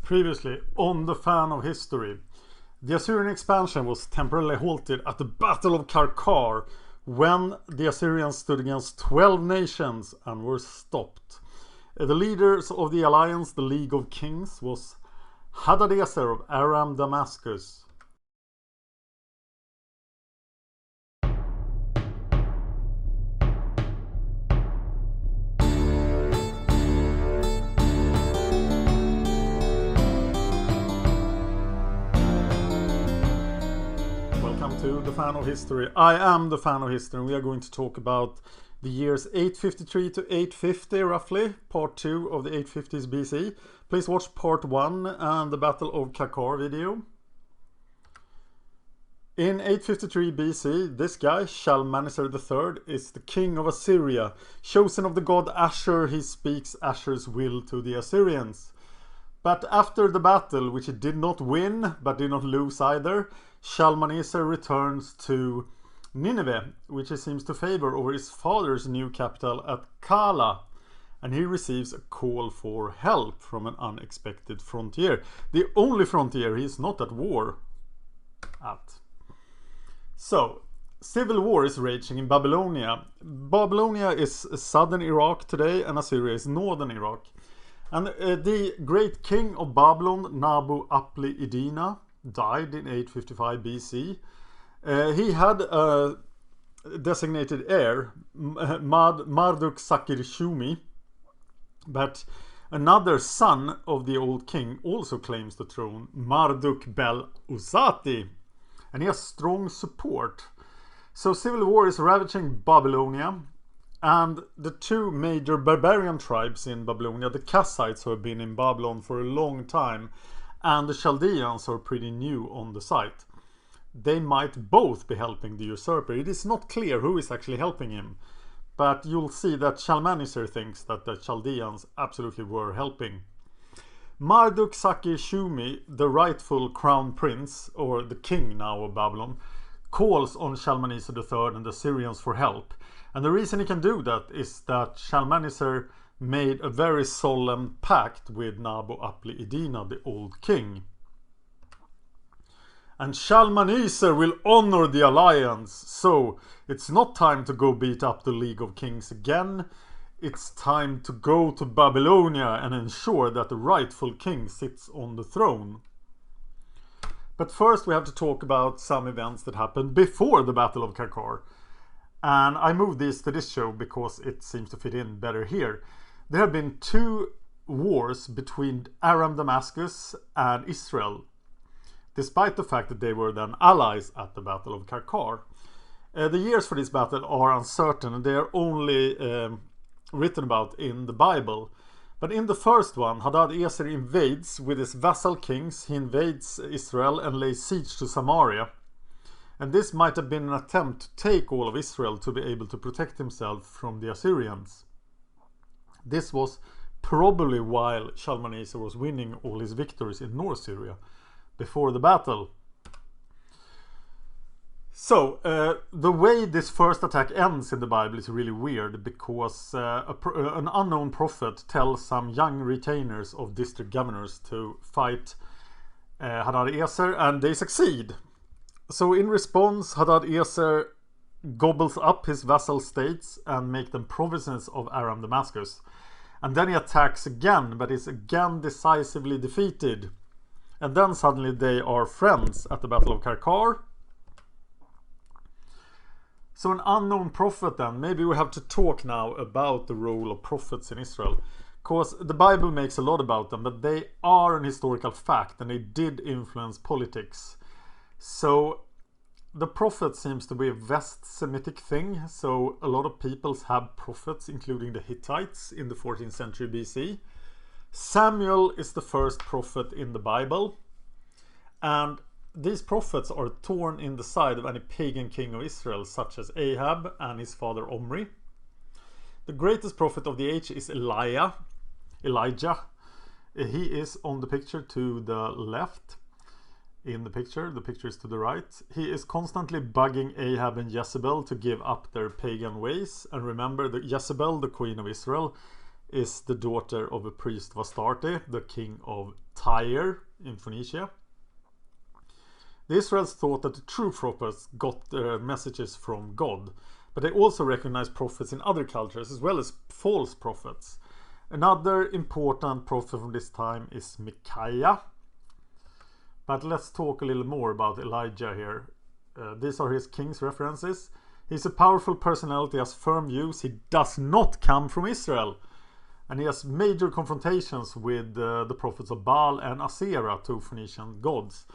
Previously on the Fan of History, the Assyrian expansion was temporarily halted at the Battle of Qarqar when the Assyrians stood against 12 nations and were stopped. The leaders of the alliance, the League of Kings, was Hadadezer of Aram Damascus. To the Fan of History. I am the Fan of History, and we are going to talk about the years 853 to 850 roughly, part 2 of the 850s BC. Please watch part 1 and the Battle of Qarqar video. In 853 BC, this guy, Shalmaneser III, is the king of Assyria. Chosen of the god Ashur, he speaks Ashur's will to the Assyrians. But after the battle, which he did not win, but did not lose either, Shalmaneser returns to Nineveh, which he seems to favor over his father's new capital at Kala, and he receives a call for help from an unexpected frontier. The only frontier he is not at war at. So, civil war is raging in Babylonia. Babylonia is southern Iraq today, and Assyria is northern Iraq. And the great king of Babylon, Nabo-Appli-Iddina, died in 855 BC. He had a designated heir, Marduk-Sakir-Shumi, but another son of the old king also claims the throne, Marduk-Bel-Usati, and he has strong support. So civil war is ravaging Babylonia, and the two major barbarian tribes in Babylonia, the Kassites, who have been in Babylon for a long time, and the Chaldeans are pretty new on the site. They might both be helping the usurper. It is not clear who is actually helping him, but you'll see that Shalmaneser thinks that the Chaldeans absolutely were helping. Marduk-Sakir-Shumi, the rightful crown prince, or the king now of Babylon, calls on Shalmaneser III and the Syrians for help. And the reason he can do that is that Shalmaneser made a very solemn pact with Nabo-Appli-Iddina, the old king. And Shalmaneser will honor the alliance, so it's not time to go beat up the League of Kings again. It's time to go to Babylonia and ensure that the rightful king sits on the throne. But first we have to talk about some events that happened before the Battle of Qarqar. And I moved this to this show because it seems to fit in better here. There have been two wars between Aram Damascus and Israel, despite the fact that they were then allies at the Battle of Qarqar. The years for this battle are uncertain, and they are only written about in the Bible. But in the first one, Hadadezer invades with his vassal kings. He invades Israel and lays siege to Samaria. And this might have been an attempt to take all of Israel to be able to protect himself from the Assyrians. This was probably while Shalmaneser was winning all his victories in North Syria before the battle. So, the way this first attack ends in the Bible is really weird, because an unknown prophet tells some young retainers of district governors to fight Hadadezer, and they succeed. So in response, Hadadezer gobbles up his vassal states and make them provinces of Aram Damascus. And then he attacks again, but is again decisively defeated. And then suddenly they are friends at the Battle of Qarqar. So an unknown prophet then. Maybe we have to talk now about the role of prophets in Israel. Because the Bible makes a lot about them, but they are an historical fact and they did influence politics. So the prophet seems to be a West Semitic thing, so a lot of peoples have prophets, including the Hittites in the 14th century BC. Samuel is the first prophet in the Bible, and these prophets are torn in the side of any pagan king of Israel, such as Ahab and his father Omri. The greatest prophet of the age is Elijah. He is on the picture to the left. In the picture is to the right. He is constantly bugging Ahab and Jezebel to give up their pagan ways. And remember that Jezebel, the queen of Israel, is the daughter of a priest of Astarte, the king of Tyre in Phoenicia. The Israelites thought that the true prophets got their messages from God, but they also recognized prophets in other cultures as well as false prophets. Another important prophet from this time is Micaiah. But let's talk a little more about Elijah here. These are his king's references. He's a powerful personality, has firm views. He does not come from Israel. And he has major confrontations with the prophets of Baal and Asherah, two Phoenician gods.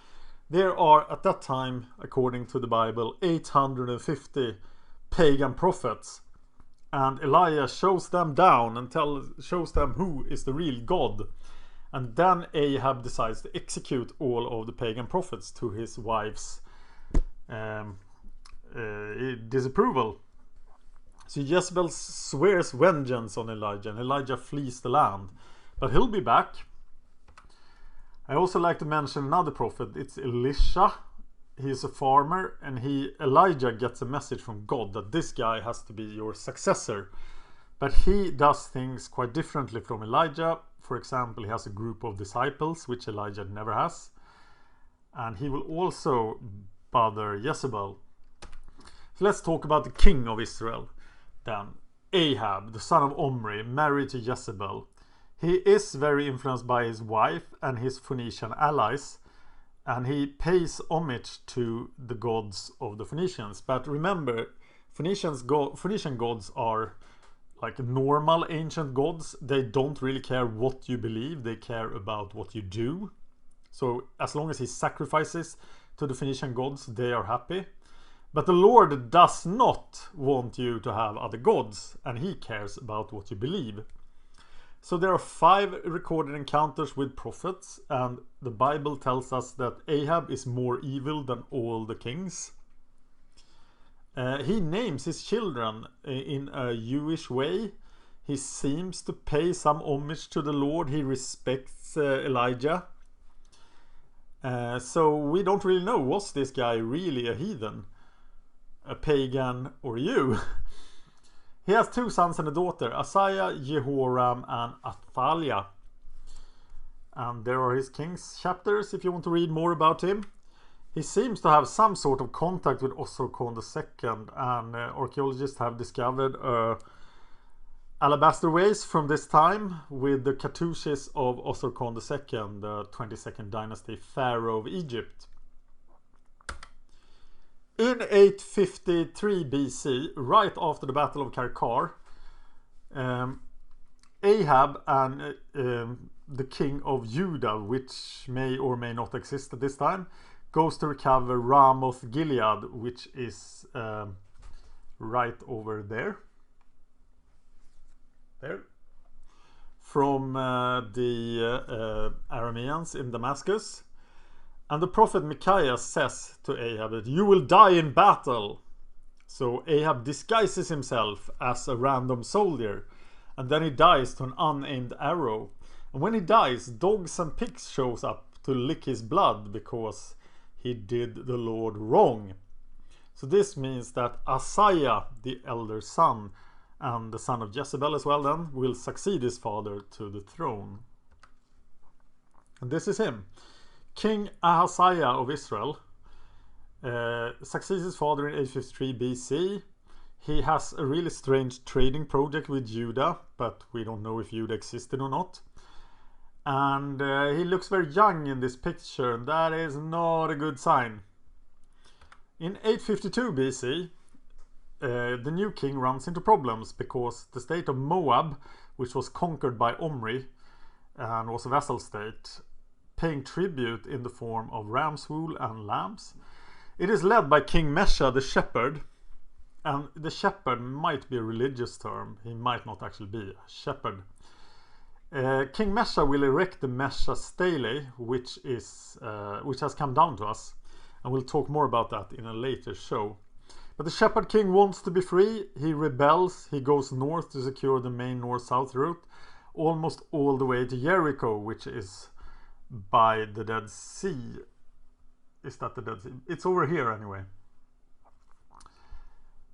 There are, at that time, according to the Bible, 850 pagan prophets. And Elijah shows them down and shows them who is the real God. And then Ahab decides to execute all of the pagan prophets to his wife's disapproval. So Jezebel swears vengeance on Elijah, and Elijah flees the land. But he'll be back. I also like to mention another prophet. It's Elisha. He's a farmer, and Elijah gets a message from God that this guy has to be your successor. But he does things quite differently from Elijah. For example, he has a group of disciples, which Elijah never has. And he will also bother Jezebel. So let's talk about the king of Israel then. Ahab, the son of Omri, married to Jezebel. He is very influenced by his wife and his Phoenician allies. And he pays homage to the gods of the Phoenicians. But remember, Phoenician gods are like normal ancient gods. They don't really care what you believe. They care about what you do. So as long as he sacrifices to the Phoenician gods, they are happy. But the Lord does not want you to have other gods. And he cares about what you believe. So there are 5 recorded encounters with prophets, and the Bible tells us that Ahab is more evil than all the kings. He names his children in a Jewish way. He seems to pay some homage to the Lord. He respects Elijah. So we don't really know, was this guy really a heathen, a pagan, or a Jew? He has 2 sons and a daughter, Asaiah, Jehoram, and Athaliah. And there are his king's chapters if you want to read more about him. He seems to have some sort of contact with Osirkon II, and archaeologists have discovered alabaster vase from this time with the cartouches of Osirkon II, the 22nd dynasty pharaoh of Egypt. In 853 BC, right after the Battle of Qarqar, Ahab and the king of Judah, which may or may not exist at this time, goes to recover Ramoth Gilead, which is right over there. From the Arameans in Damascus. And the prophet Micaiah says to Ahab that you will die in battle. So Ahab disguises himself as a random soldier, and then he dies to an unaimed arrow. And when he dies, dogs and pigs shows up to lick his blood because he did the Lord wrong. So this means that Asaiah, the elder son, and the son of Jezebel as well then, will succeed his father to the throne. And this is him. King Ahaziah of Israel succeeds his father in 853 BC. He has a really strange trading project with Judah, but we don't know if Judah existed or not. And he looks very young in this picture, and that is not a good sign. In 852 BC, the new king runs into problems because the state of Moab, which was conquered by Omri and was a vassal state, paying tribute in the form of ram's wool and lambs. It is led by King Mesha the shepherd, and the shepherd might be a religious term. He might not actually be a shepherd. King Mesha will erect the Mesha stele, which has come down to us, and we'll talk more about that in a later show. But the shepherd king wants to be free. He rebels. He goes north to secure the main north-south route, almost all the way to Jericho, which is by the Dead Sea. Is that the Dead Sea? It's over here anyway.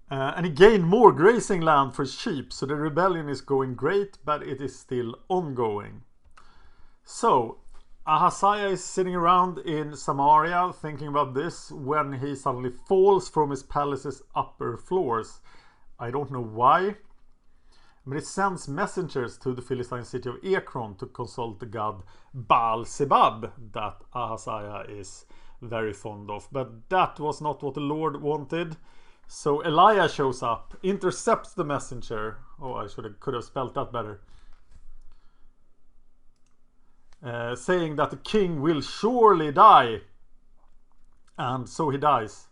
And he gained more grazing land for sheep, so the rebellion is going great, but it is still ongoing. So Ahaziah is sitting around in Samaria thinking about this when he suddenly falls from his palace's upper floors. I don't know why, but it sends messengers to the Philistine city of Ekron to consult the god Baal-Zebub that Ahaziah is very fond of. But that was not what the Lord wanted. So Elijah shows up, intercepts the messenger. Oh, I could have spelled that better. Saying that the king will surely die. And so he dies.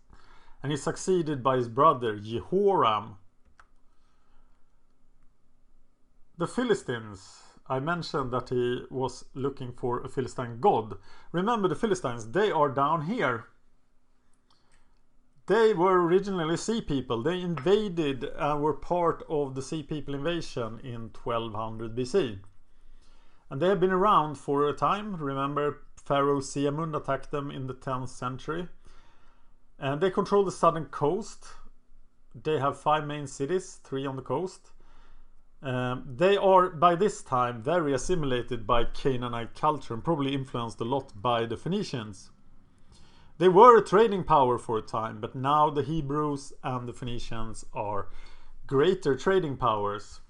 And he's succeeded by his brother Jehoram. The Philistines, I mentioned that he was looking for a Philistine god. Remember, the Philistines, they are down here. They were originally sea people. They invaded and were part of the sea people invasion in 1200 BC. And they have been around for a time. Remember, Pharaoh Siamund attacked them in the 10th century. And they control the southern coast. They have 5 main cities, 3 on the coast. They are by this time very assimilated by Canaanite culture and probably influenced a lot by the Phoenicians. They were a trading power for a time, but now the Hebrews and the Phoenicians are greater trading powers.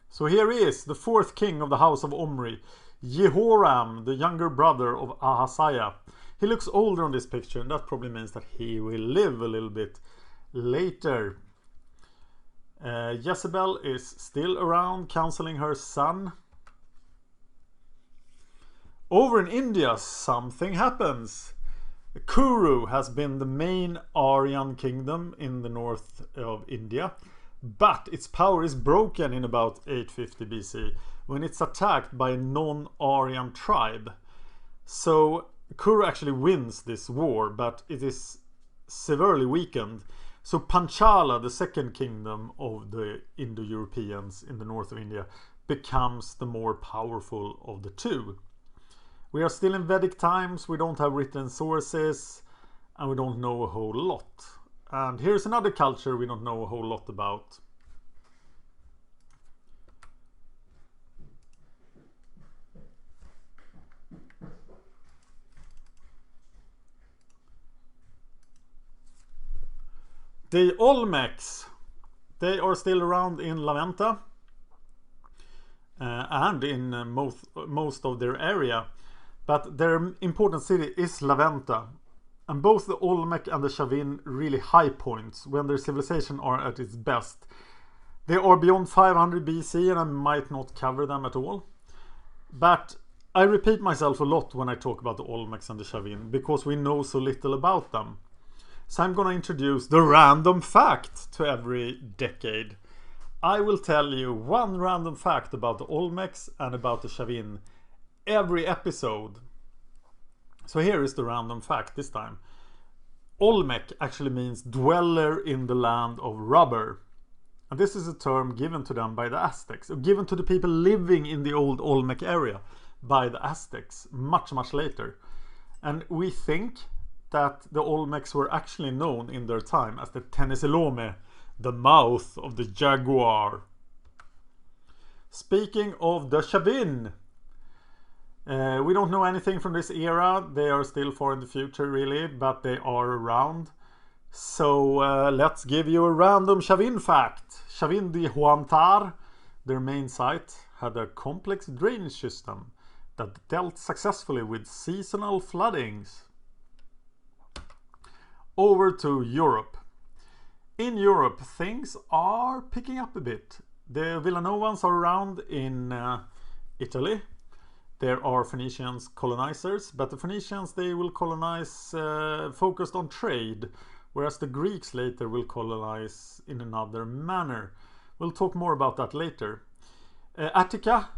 So here he is, the 4th king of the house of Omri, Jehoram, the younger brother of Ahaziah. He looks older on this picture, and that probably means that he will live a little bit later. Jezebel is still around, counseling her son. Over in India, something happens. Kuru has been the main Aryan kingdom in the north of India, but its power is broken in about 850 BC when it's attacked by a non-Aryan tribe. So Kuru actually wins this war, but it is severely weakened. So Panchala, the second kingdom of the Indo-Europeans in the north of India, becomes the more powerful of the two. We are still in Vedic times, we don't have written sources, and we don't know a whole lot. And here's another culture we don't know a whole lot about. The Olmecs, they are still around in Laventa and in most of their area, but their important city is Laventa. And both the Olmec and the Chavin really high points when their civilization are at its best. They are beyond 500 BC and I might not cover them at all. But I repeat myself a lot when I talk about the Olmecs and the Chavin because we know so little about them. So I'm going to introduce the random fact to every decade. I will tell you one random fact about the Olmecs and about the Chavin every episode. So here is the random fact this time. Olmec actually means dweller in the land of rubber. And this is a term given to them by the Aztecs, or given to the people living in the old Olmec area by the Aztecs much later. And we think that the Olmecs were actually known in their time as the Tenesilome, the mouth of the jaguar. Speaking of the Chavin, we don't know anything from this era. They are still far in the future really, but they are around. So let's give you a random Chavin fact. Chavin de Huantar, their main site, had a complex drainage system that dealt successfully with seasonal floodings. Over to Europe. In Europe, things are picking up a bit. The Villanovans are around in Italy. There are Phoenicians colonizers, but the Phoenicians, they will colonize focused on trade, whereas the Greeks later will colonize in another manner. We'll talk more about that later. Attica,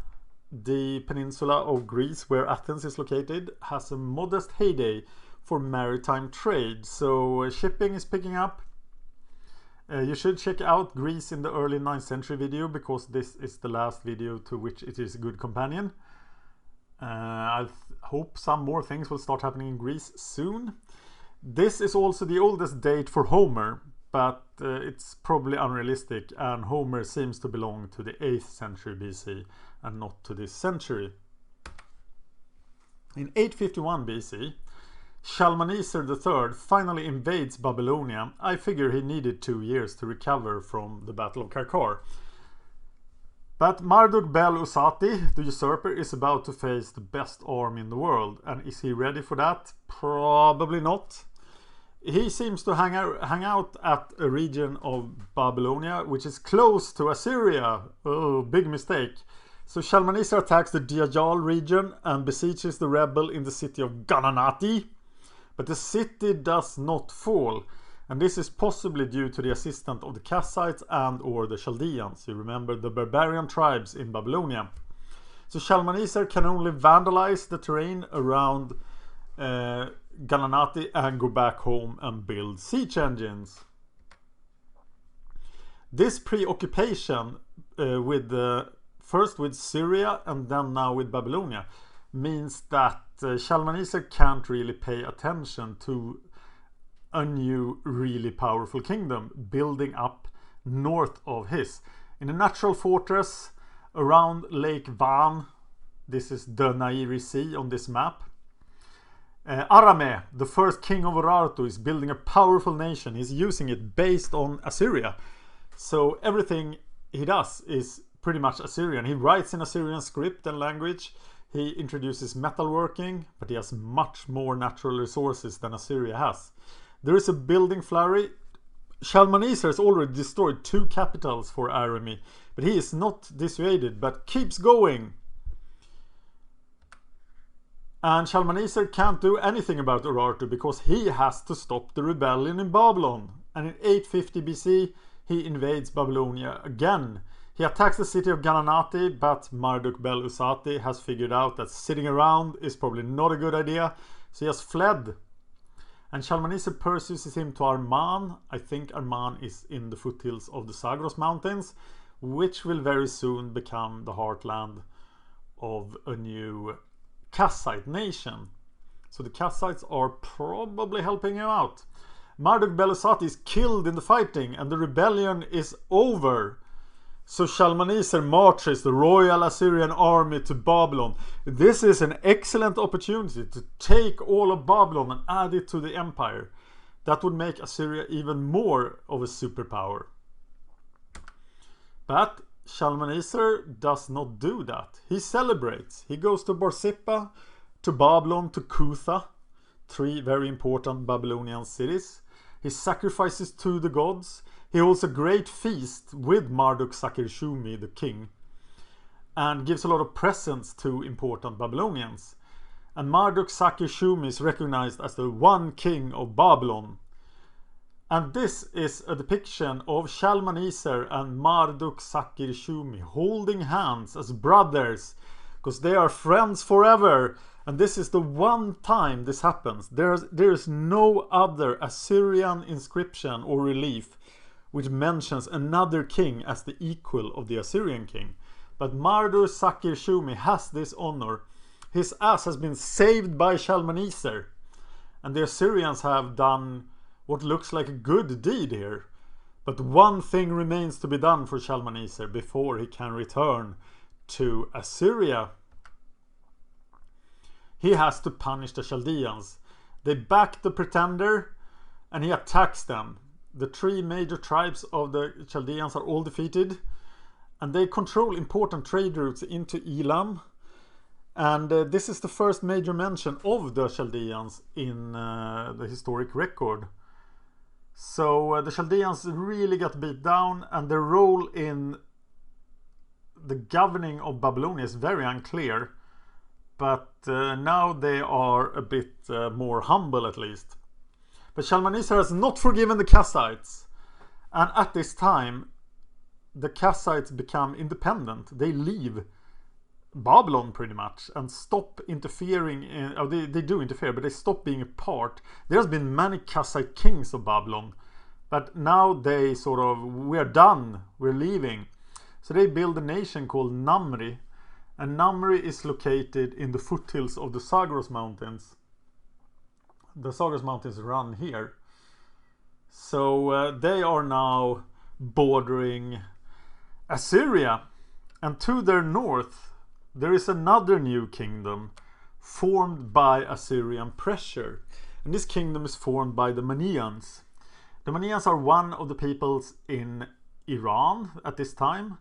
the peninsula of Greece where Athens is located, has a modest heyday for maritime trade, so shipping is picking up. You should check out Greece in the early 9th century video because this is the last video to which it is a good companion. I hope some more things will start happening in Greece soon. This is also the oldest date for Homer, but it's probably unrealistic, and Homer seems to belong to the 8th century BC and not to this century. In 851 BC, Shalmaneser III finally invades Babylonia. I figure he needed 2 years to recover from the Battle of Qarqar. But Marduk-bel-Usati, the usurper, is about to face the best army in the world. And is he ready for that? Probably not. He seems to hang out at a region of Babylonia which is close to Assyria. Oh, big mistake. So Shalmaneser attacks the Diyajal region and besieges the rebel in the city of Gananati. But the city does not fall. And this is possibly due to the assistance of the Kassites and or the Chaldeans. You remember the barbarian tribes in Babylonia. So Shalmaneser can only vandalize the terrain around Gananati and go back home and build siege engines. This preoccupation first with Syria and then now with Babylonia means that Shalmaneser can't really pay attention to a new really powerful kingdom building up north of his. In a natural fortress around Lake Van, this is the Nairi Sea on this map, Aram, the first king of Urartu, is building a powerful nation. He's using it based on Assyria. So everything he does is pretty much Assyrian. He writes in Assyrian script and language. He introduces metalworking, but he has much more natural resources than Assyria has. There is a building flurry. Shalmaneser has already destroyed 2 capitals for Aram, but he is not dissuaded, but keeps going. And Shalmaneser can't do anything about Urartu because he has to stop the rebellion in Babylon. And in 850 BC, he invades Babylonia again. He attacks the city of Gananati, but Marduk-bel-Usati has figured out that sitting around is probably not a good idea, so he has fled. And Shalmaneser pursues him to Arman. I think Arman is in the foothills of the Zagros mountains, which will very soon become the heartland of a new Kassite nation. So the Kassites are probably helping him out. Marduk-bel-Usati is killed in the fighting and the rebellion is over. So Shalmaneser marches the royal Assyrian army to Babylon. This is an excellent opportunity to take all of Babylon and add it to the empire. That would make Assyria even more of a superpower. But Shalmaneser does not do that. He celebrates. He goes to Borsippa, to Babylon, to Kutha, 3 very important Babylonian cities. He sacrifices to the gods. He holds a great feast with Marduk-Sakir-Shumi, the king, and gives a lot of presents to important Babylonians. And Marduk-Sakir-Shumi is recognized as the one king of Babylon. And this is a depiction of Shalmaneser and Marduk-Sakir-Shumi holding hands as brothers, because they are friends forever. And this is the one time this happens. There is no other Assyrian inscription or relief which mentions another king as the equal of the Assyrian king. But Marduk-Sakir-Shumi has this honor. His ass has been saved by Shalmaneser. And the Assyrians have done what looks like a good deed here. But one thing remains to be done for Shalmaneser before he can return to Assyria. He has to punish the Chaldeans. They back the pretender and he attacks them. The 3 major tribes of the Chaldeans are all defeated. And they control important trade routes into Elam. And this is the first major mention of the Chaldeans in the historic record. So the Chaldeans really got beat down, and their role in the governing of Babylonia is very unclear. But now they are a bit more humble, at least. But Shalmaneser has not forgiven the Kassites. And at this time, the Kassites become independent. They leave Babylon pretty much and stop interfering. They do interfere, but they stop being a part. There's been many Kassite kings of Babylon. But now they sort of, we're done, we're leaving. So they build a nation called Namri. And Namri is located in the foothills of the Zagros mountains. The Zagros mountains run here. So they are now bordering Assyria, and to their north there is another new kingdom formed by Assyrian pressure, and this kingdom is formed by the Manians. The Manians are one of the peoples in Iran at this time,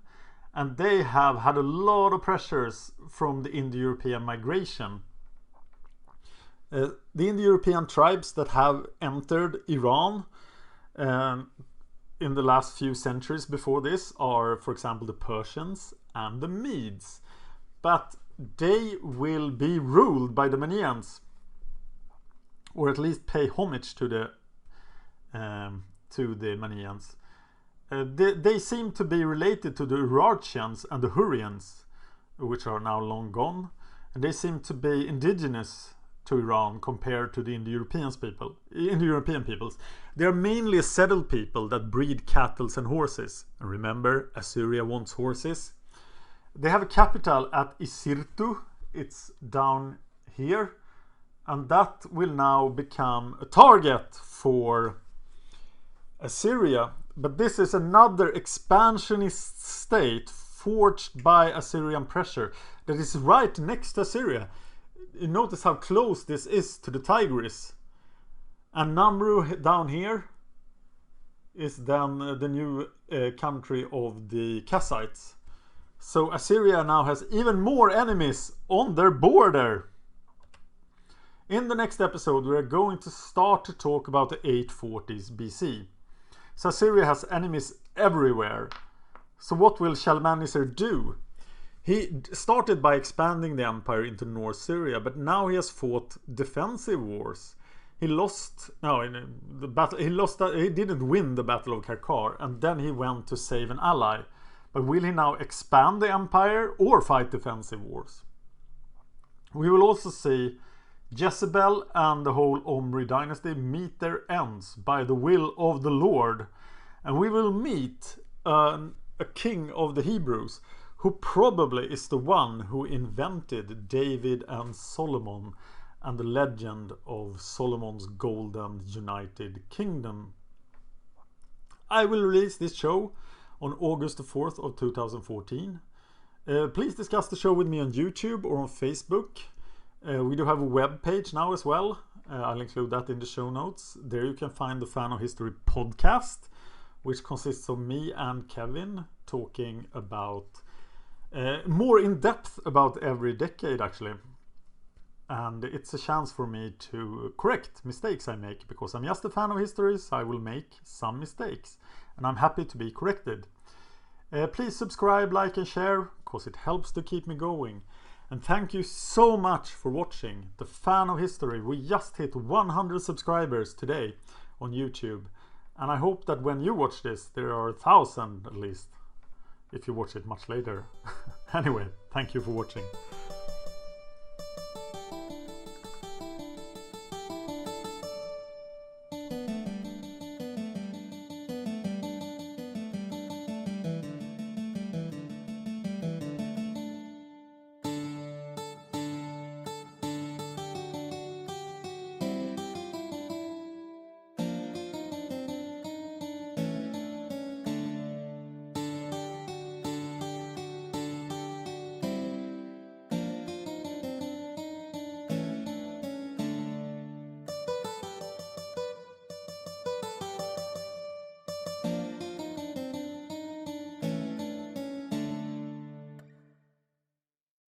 and they have had a lot of pressures from the Indo-European migration. The Indo-European tribes that have entered Iran in the last few centuries before this are, for example, the Persians and the Medes. But they will be ruled by the Manians, or at least pay homage to the Manians. They seem to be related to the Urartians and the Hurrians, which are now long gone, and they seem to be indigenous to Iran compared to the Indo-European peoples. They are mainly a settled people that breed cattle and horses. And remember, Assyria wants horses. They have a capital at Isirtu. It's down here, and that will now become a target for Assyria. But this is another expansionist state forged by Assyrian pressure that is right next to Assyria. You notice how close this is to the Tigris. And Namru down here is then the new country of the Kassites. So Assyria now has even more enemies on their border. In the next episode we are going to start to talk about the 840s BC. So Assyria has enemies everywhere. So what will Shalmaneser do? He started by expanding the empire into North Syria, but now he has fought defensive wars. He lost, no, in the battle. He didn't win the Battle of Qarqar, and then he went to save an ally. But will he now expand the empire or fight defensive wars? We will also see Jezebel and the whole Omri dynasty meet their ends by the will of the Lord, and we will meet a king of the Hebrews, who probably is the one who invented David and Solomon and the legend of Solomon's golden united kingdom. I will release this show on August the 4th of 2014. Please discuss the show with me on YouTube or on Facebook. We do have a web page now as well. I'll include that in the show notes. There you can find the Fan of History podcast, which consists of me and Kevin talking about more in depth about every decade actually. And it's a chance for me to correct mistakes I make, because I'm just a fan of history, so I will make some mistakes and I'm happy to be corrected. Please subscribe, like and share, because it helps to keep me going. And thank you so much for watching The Fan of History. We just hit 100 subscribers today on YouTube, and I hope that when you watch this there are 1,000 at least, if you watch it much later. Anyway, thank you for watching.